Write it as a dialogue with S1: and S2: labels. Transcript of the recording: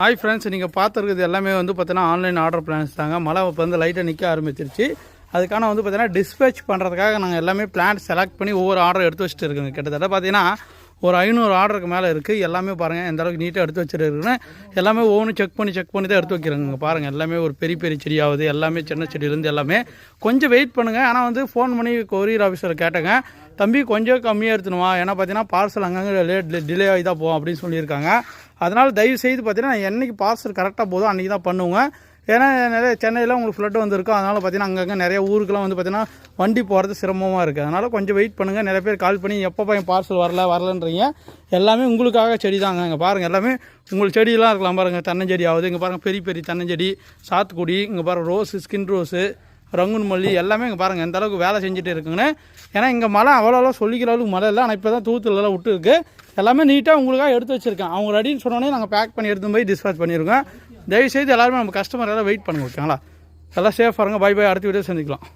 S1: Hi friends, நீங்கள் பார்த்துருக்குது எல்லாமே வந்து பார்த்தீங்கன்னா ஆன்லைன் ஆர்டர் பிளான்ஸ் தாங்க. மழை இப்போ வந்து லைட்டாக நிற்க ஆரம்பிச்சிருச்சு. அதுக்கான வந்து பார்த்தீங்கன்னா டிஸ்பேச் பண்ணுறதுக்காக நாங்கள் எல்லாமே பிளான் செலக்ட் பண்ணி ஒவ்வொரு ஆர்டர் எடுத்து வச்சுட்டு இருக்குங்க. கிட்டத்தட்ட பார்த்தீங்கன்னா ஒரு 500 ஆர்டருக்கு மேலே இருக்குது. எல்லாமே பாருங்கள் எந்த அளவுக்கு நீட்டாக எடுத்து வச்சுருக்குன்னு. எல்லாமே ஒவ்வொன்றும் செக் பண்ணி தான் எடுத்து வைக்கிறேங்க. பாருங்கள் எல்லாமே ஒரு பெரிய பெரிய செடியாகுது. எல்லாமே சின்ன செடியிலேருந்து எல்லாமே. கொஞ்சம் வெயிட் பண்ணுங்கள். ஆனால் வந்து ஃபோன் பண்ணி கொரியர் ஆஃபீஸர் கேட்டேங்க, தம்பி கொஞ்சம் கம்மியாக எடுத்துணுமா, ஏன்னா பார்த்தீங்கன்னா பார்சல் அங்கங்கே டிலே ஆகி தான் போகும் அப்படின்னு சொல்லியிருக்காங்க. அதனால் தயவுசெய்து பார்த்தீங்கன்னா என்றைக்கு பார்சல் கரெக்டாக போதும் அன்றைக்கி தான் பண்ணுவோங்க. ஏன்னா நிறைய சென்னையில் உங்களுக்கு ஃப்ளட் வந்திருக்கும். அதனால் பார்த்தீங்கன்னா அங்கங்கே நிறைய ஊருக்கெல்லாம் வந்து பார்த்தீங்கன்னா வண்டி போகிறது சிரமமாக இருக்குது. அதனால் கொஞ்சம் வெயிட் பண்ணுங்கள். நிறைய பேர் கால் பண்ணி எப்போ என் பார்சல் வரலன்றீங்க. எல்லாமே உங்களுக்காக செடி தாங்க. இங்கே பாருங்கள் எல்லாமே உங்களுக்கு செடியெல்லாம் இருக்கலாம். பாருங்கள் தென்னஞ்செடி ஆகுது. இங்கே பாருங்கள் பெரிய பெரிய தென்னஞ்செடி, சாத்துக்குடி, இங்கே பாருங்கள் ரோஸு, ஸ்கின் ரோஸு, ரங்குன் மல்லி எல்லாமே இங்கே பாருங்கள் எந்த அளவுக்கு வேலை செஞ்சுட்டு இருக்குங்கன்னு. ஏன்னா இங்கே மழை அவ்வளோ சொல்லிக்கிற அளவுக்கு மழை இல்லை. ஆனால் இப்போ தான் தூத்துலலாம் விட்டு இருக்குது. எல்லாமே நீட்டாக உங்களுக்காக எடுத்து வச்சுருக்கேன். அவங்க ரெடின்னு சொன்னோன்னே நாங்கள் பேக் பண்ணி எடுத்து போய் டிஸ்பேச் பண்ணியிருக்கோம். தயவுசெய்து எல்லாருமே நம்ம கஸ்டமர் எல்லாம் வெயிட் பண்ணுங்க, ஓகேங்களா? எல்லாம் சேஃபாக இருங்க. By by. அடுத்த வீடியோ சந்திக்கலாம்.